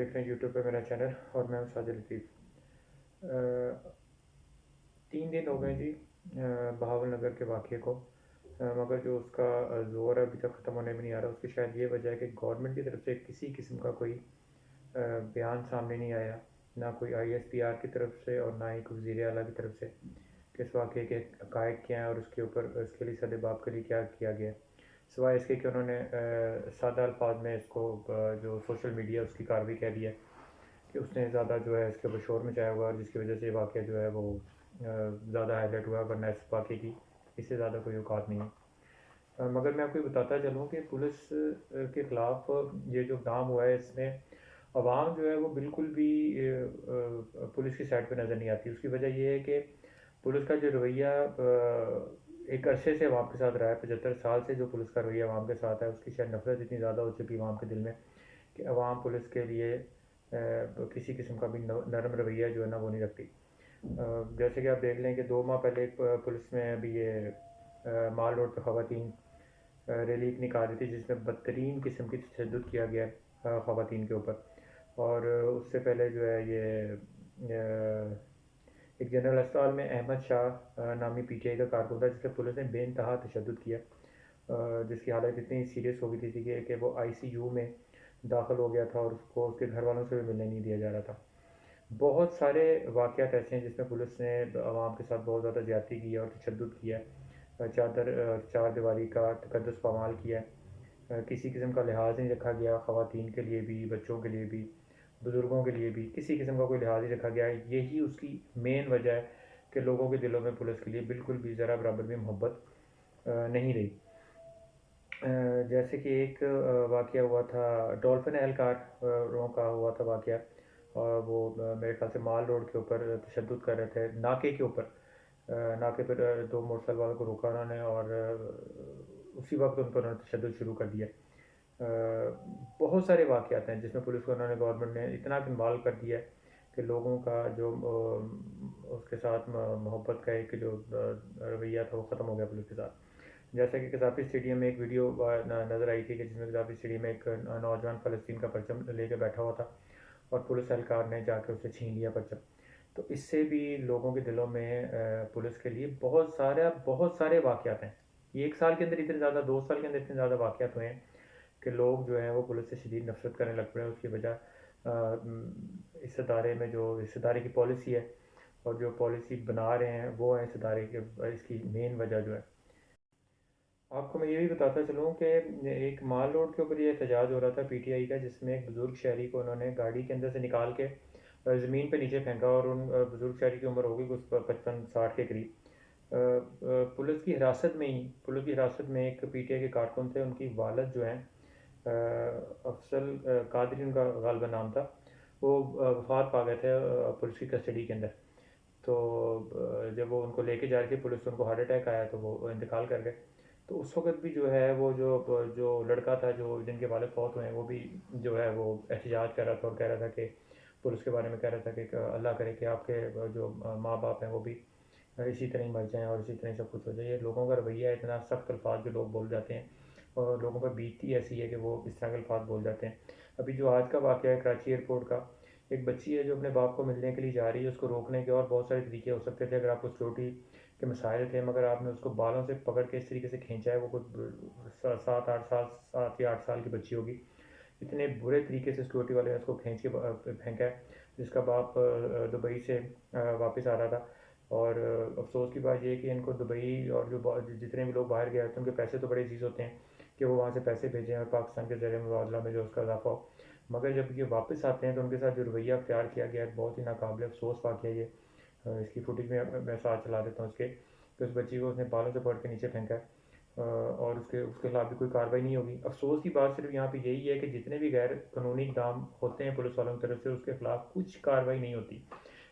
देख रहे हैं यूट्यूब पे मेरा चैनल और मैं हूं साजिद लतीफ़। 3 दिन हो गए जी बहावल नगर के वाक़े को। मगर जो उसका ज़ोर है अभी तक ख़त्म होने में नहीं आ रहा। उसकी शायद ये वजह है कि गवर्नमेंट की तरफ से किसी किस्म का कोई बयान सामने नहीं आया, ना कोई ISPR की तरफ से और ना ही कोई वज़ीर आला की तरफ से कि इस वाक़े के हक़ाइक़ क्या हैं और उसके ऊपर इसके लिए सद्देबाप के लिए क्या किया गया है। सिवाय इसके कि उन्होंने सादा अल्फाज में इसको जो सोशल मीडिया उसकी कार्रवाई कह दी है कि उसने ज़्यादा जो है इसके ऊपर शोर मचाया हुआ है, जिसकी वजह से ये वाक़या जो है वो ज़्यादा हाईलाइट हुआ, वरना इस वाक़े की इससे ज़्यादा कोई औकात नहीं है। मगर मैं आपको ये बताता चलूँ कि पुलिस के ख़िलाफ़ ये जो इक़दाम हुआ है, इसमें अवाम जो है वो बिल्कुल भी पुलिस की साइड पे नज़र नहीं आती। उसकी वजह ये है कि पुलिस का जो रवैया एक अरसे से अवाम के साथ रहा है, 75 साल से जो पुलिस का रवैया अवाम के साथ है, उसकी शायद नफ़रत इतनी ज़्यादा हो चुकी है अवाम के दिल में कि अवाम पुलिस के लिए किसी किस्म का भी नरम रवैया जो है ना वो नहीं रखती। जैसे कि आप देख लें कि 2 माह पहले पुलिस में अभी ये माल रोड पर ख़वातीन रैली एक निकाली थी, जिसमें बदतरीन किस्म की तशद्दुद किया गया ख़वातीन के ऊपर। और उससे पहले जो है ये एक जनरल अस्पताल में अहमद शाह नामी PTI का कारकुन था, जिस पर पुलिस ने बेइंतहा तशद्दुद किया, जिसकी हालत इतनी सीरियस हो गई थी कि वो ICU में दाखिल हो गया था और उसको उसके घर वालों से भी मिलने नहीं दिया जा रहा था। बहुत सारे वाक़यात ऐसे हैं जिसमें पुलिस ने आवाम के साथ बहुत ज़्यादा ज़्यादती की है और तशद्दुद किया है। चार दीवारी का तकद्दुस पामाल किया है। किसी किस्म का लिहाज नहीं रखा गया, ख़वातीन के लिए भी, बच्चों के लिए भी, बुज़ुर्गों के लिए भी किसी किस्म का कोई लिहाज नहीं रखा गया। यही उसकी मेन वजह है कि लोगों के दिलों में पुलिस के लिए बिल्कुल भी ज़रा बराबर भी मोहब्बत नहीं रही। जैसे कि एक वाक़या हुआ था, डॉल्फिन एहलकारों का हुआ था वाक़या, और वो मेरे ख्याल से माल रोड के ऊपर तशद्दुद कर रहे थे, नाके के ऊपर। नाके पर 2 मोटरसाइकिल वालों को रोका उन्होंने और उसी वक्त उन पर उन्होंने तशद्दुद शुरू कर दिया। बहुत सारे वाक़यात हैं जिसमें पुलिस को उन्होंने गवर्नमेंट ने इतना इन्वॉल्व कर दिया है कि लोगों का जो उसके साथ मोहब्बत का एक जो रवैया था वो ख़त्म हो गया पुलिस के साथ। जैसा कि कज़ाफ़ी स्टेडियम में एक वीडियो नज़र आई थी कि जिसमें कज़ाफ़ी स्टेडियम में एक नौजवान फ़लस्तीन का परचम लेके बैठा हुआ था और पुलिस एहलकार ने जाकर उससे छीन लिया परचम। तो इससे भी लोगों के दिलों में पुलिस के लिए बहुत सारे वाक़यात हैं। ये 1 साल के अंदर इतने ज़्यादा, 2 साल के अंदर इतने ज़्यादा वाक़यात हुए हैं कि लोग जो हैं वो पुलिस से शदीद नफ़रत करने लग पड़े हैं। उसकी वजह इस इदारे में जो इस इदारे की पॉलिसी है और जो पॉलिसी बना रहे हैं वो है इस इदारे के, इसकी मेन वजह जो है। आपको मैं ये भी बताता चलूँ कि एक माल रोड के ऊपर ये एहतजाज हो रहा था PTI का, जिसमें एक बुज़ुर्ग शहरी को उन्होंने गाड़ी के अंदर से निकाल के ज़मीन पे नीचे फेंका और उन बुज़ुर्ग शहरी की उम्र होगी कुछ 55-60 के करीब। पुलिस की हिरासत में एक PTI के कारकुन थे, उनकी वालद जो हैं अफसल कादरी उनका गालिबा नाम था, वो वफ़ात पा गए थे पुलिस की कस्टडी के अंदर। तो जब वो उनको लेके जा रही थी पुलिस, तो उनको हार्ट अटैक आया तो वो इंतकाल कर गए। तो उस वक़्त भी जो है वो जो लड़का था जो जिनके वालिद फौत हुए हैं, वो भी जो है वो एहतजाज कर रहा था और कह रहा था कि पुलिस के बारे में कह रहा था कि अल्लाह करे कि आपके जो माँ बाप हैं वो भी इसी तरह ही मर जाएँ और इसी तरह ही सब कुछ हो जाए। ये लोगों का रवैया है, इतना सख्त अल्फाज जो लोग बोल जाते हैं और लोगों पर बीतती ऐसी है कि वो इस तरह के अल्फाज बोल जाते हैं। अभी जो आज का वाक़या है कराची एयरपोर्ट का, एक बच्ची है जो अपने बाप को मिलने के लिए जा रही है। उसको रोकने के और बहुत सारे तरीके हो सकते थे अगर आपको सिक्योरिटी के मसाइल थे, मगर आपने उसको बालों से पकड़ के इस तरीके से खींचा है। वो कोई 7 या 8 साल की बच्ची होगी। इतने बुरे तरीके से सिक्योरिटी वाले ने उसको खींच के फेंका है, जिसका बाप दुबई से वापस आ रहा था। और अफसोस की बात यह है कि इनको दुबई और जो जितने भी लोग बाहर गए होते हैं उनके पैसे तो बड़े अजीज़ होते हैं कि वो वहाँ से पैसे भेजें और पाकिस्तान के ज़र मुबादला में जो उसका इजाफा हो। मगर जब ये वापस आते हैं तो उनके साथ जो रवैया अख्तियार किया गया है, बहुत ही नाकाबिल अफसोस वाक़या ये। इसकी फुटेज में मैं साथ चला देता हूँ इसके, कि उस बच्ची को उसने बालों से पकड़ के नीचे फेंका है और उसके खिलाफ भी कोई कार्रवाई नहीं होगी। अफसोस की बात सिर्फ यहाँ पे यही है कि जितने भी गैर कानूनी इक़दाम होते हैं पुलिस वालों की तरफ से, उसके खिलाफ कुछ कार्रवाई नहीं होती।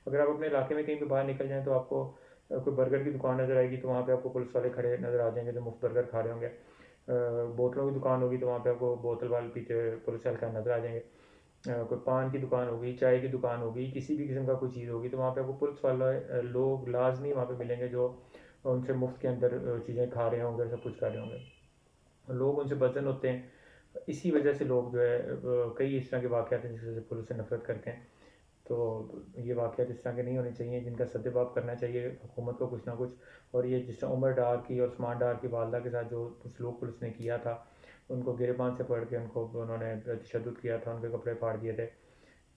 अगर आप अपने इलाके में कहीं पे बाहर निकल जाएँ तो आपको कोई बर्गर की दुकान नज़र आएगी, तो वहाँ पे आपको पुलिस वाले खड़े नज़र आ जाएंगे जो मुफ्त बर्गर खा रहे होंगे। बोतलों की दुकान होगी तो वहाँ पे आपको बोतल वाले पीछे पुलिस एहलकार नज़र आ जाएंगे। कोई पान की दुकान होगी, चाय की दुकान होगी, किसी भी किस्म का कोई चीज़ होगी तो वहाँ पे आपको पुलिस वाले लोग लाजमी वहाँ पे मिलेंगे जो उनसे मुफ्त के अंदर चीज़ें खा रहे होंगे, सब कुछ कर रहे होंगे। लोग उनसे बदजन होते हैं اسی وجہ سے لوگ جو ہے کئی اس طرح کے واقعات ہیں جس وجہ سے پولیس سے نفرت کرتے ہیں. تو یہ واقعات اس طرح کے نہیں ہونے چاہیے، جن کا سدباب کرنا چاہیے حکومت کو کچھ نہ کچھ. اور یہ جس طرح عمر ڈار کی اور عثمان ڈار کی والدہ کے ساتھ جو سلوک پولیس نے کیا تھا، ان کو گریبان سے پکڑ کے انہوں نے تشدد کیا تھا، ان کے کپڑے پھاڑ دیے تھے،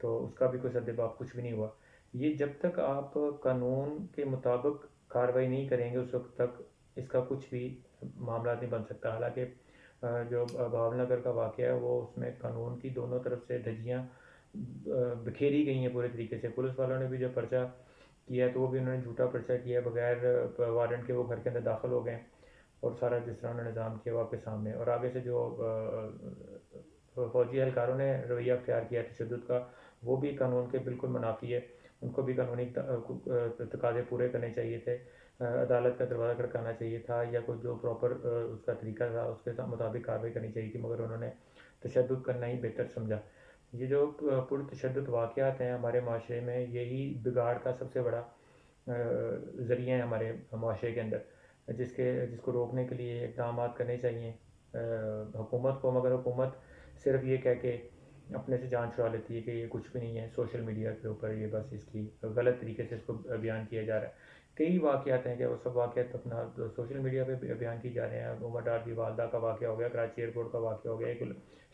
تو اس کا بھی کوئی سدباب کچھ بھی نہیں ہوا. یہ جب تک آپ قانون کے مطابق کارروائی نہیں کریں گے اس وقت تک اس کا کچھ بھی معاملات نہیں بن سکتا. حالانکہ جو بہاول نگر کا واقعہ ہے وہ اس میں قانون کی دونوں طرف سے دھجیاں بکھیری گئی ہیں پورے طریقے سے. پولیس والوں نے بھی جو پرچہ کیا ہے تو وہ بھی انہوں نے جھوٹا پرچہ کیا ہے، بغیر وارنٹ کے وہ گھر کے اندر داخل ہو گئے، اور سارا جس طرح انہوں نے نظام کیا وہ آپ کے سامنے. اور آگے سے جو فوجی اہلکاروں نے رویہ اختیار کیا تشدد کا، وہ بھی قانون کے بالکل منافی ہے. ان کو بھی قانونی تقاضے پورے کرنے چاہیے تھے، عدالت کا دروازہ کھڑکانا چاہیے تھا، یا کوئی جو پراپر اس کا طریقہ تھا اس کے مطابق کارروائی کرنی چاہیے تھی، مگر انہوں نے تشدد کرنا ہی بہتر سمجھا. یہ جو پرتشدد واقعات ہیں ہمارے معاشرے میں، یہی بگاڑ کا سب سے بڑا ذریعہ ہیں ہمارے معاشرے کے اندر، جس کو روکنے کے لیے اقدامات کرنے چاہیے حکومت کو. مگر حکومت صرف یہ کہہ کے اپنے سے جان چھڑا لیتی ہے کہ یہ کچھ بھی نہیں ہے، سوشل میڈیا کے اوپر یہ بس اس کی غلط طریقے سے اس کو بیان کیا جا رہا ہے. کئی واقعات ہیں کہ وہ سب واقعات اپنا سوشل میڈیا پہ بیان کی جا رہے ہیں. عمر ڈار کی والدہ کا واقعہ ہو گیا، کراچی ایئرپورٹ کا واقعہ ہو گیا. ایک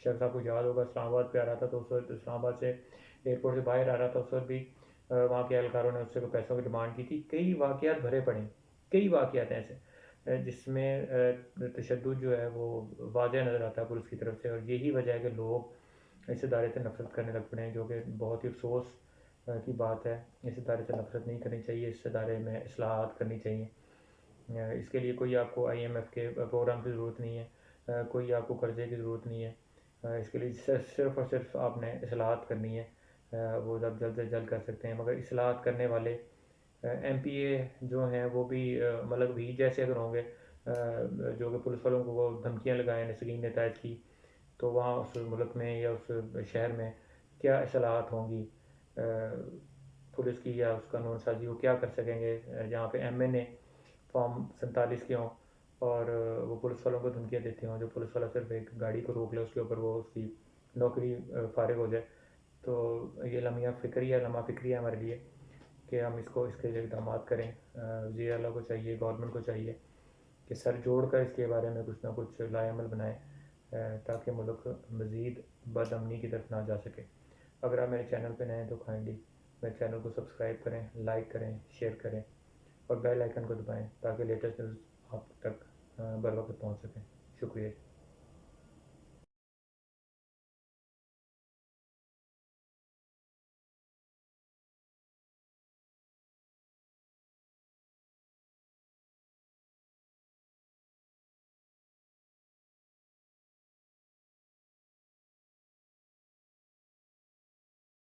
شخص آپ کو یاد ہوگا اسلام آباد پہ آ رہا تھا، تو اس وقت اسلام آباد سے ایئرپورٹ سے باہر آ رہا تھا، اس وقت بھی وہاں کے اہلکاروں نے اس سے پیسوں کی ڈیمانڈ کی تھی. کئی واقعات بھرے پڑے ہیں، کئی واقعات ایسے جس میں تشدد جو ہے وہ واضح نظر آتا ہے پولیس کی طرف سے. اور یہی وجہ ہے کہ لوگ اس ادارے سے نفرت کرنے لگ پڑے ہیں، جو کہ بہت ہی افسوس کی بات ہے. اس ادارے سے نفرت نہیں کرنی چاہیے، اس ادارے میں اصلاحات کرنی چاہیے. اس کے لیے کوئی آپ کو IMF کے پروگرام کی ضرورت نہیں ہے، کوئی آپ کو قرضے کی ضرورت نہیں ہے. اس کے لیے صرف اور صرف آپ نے اصلاحات کرنی ہے، وہ جب جلد سے جلد کر سکتے ہیں. مگر اصلاحات کرنے والے MPA جو ہیں وہ بھی ملک بھی جیسے اگر ہوں گے، جو کہ پولیس والوں کو وہ دھمکیاں لگائیں نسرین نتائج کی، تو وہاں اس ملک میں یا اس شہر میں کیا اصلاحات ہوں گی پولیس کی، یا اس قانون سازی وہ کیا کر سکیں گے جہاں پہ MNA فارم 47 کے ہوں اور وہ پولیس والوں کو دھمکیاں دیتے ہوں. جو پولیس والا صرف ایک گاڑی کو روک لے، اس کے اوپر وہ اس کی نوکری فارغ ہو جائے. تو یہ لمحہ فکری ہے ہمارے لیے کہ ہم اس کے لیے اقدامات کریں. وزیر اعلیٰ کو چاہیے، گورنمنٹ کو چاہیے کہ سر جوڑ کر اس کے بارے میں کچھ نہ کچھ لائے عمل بنائیں، تاکہ ملک مزید بد امنی کی طرف نہ جا سکے. اگر آپ میرے چینل پہ نئے ہیں تو کائنڈلی میرے چینل کو سبسکرائب کریں، لائک کریں، شیئر کریں، اور بیل آئیکن کو دبائیں تاکہ لیٹسٹ نیوز آپ تک بر وقت پہنچ سکیں. شکریہ.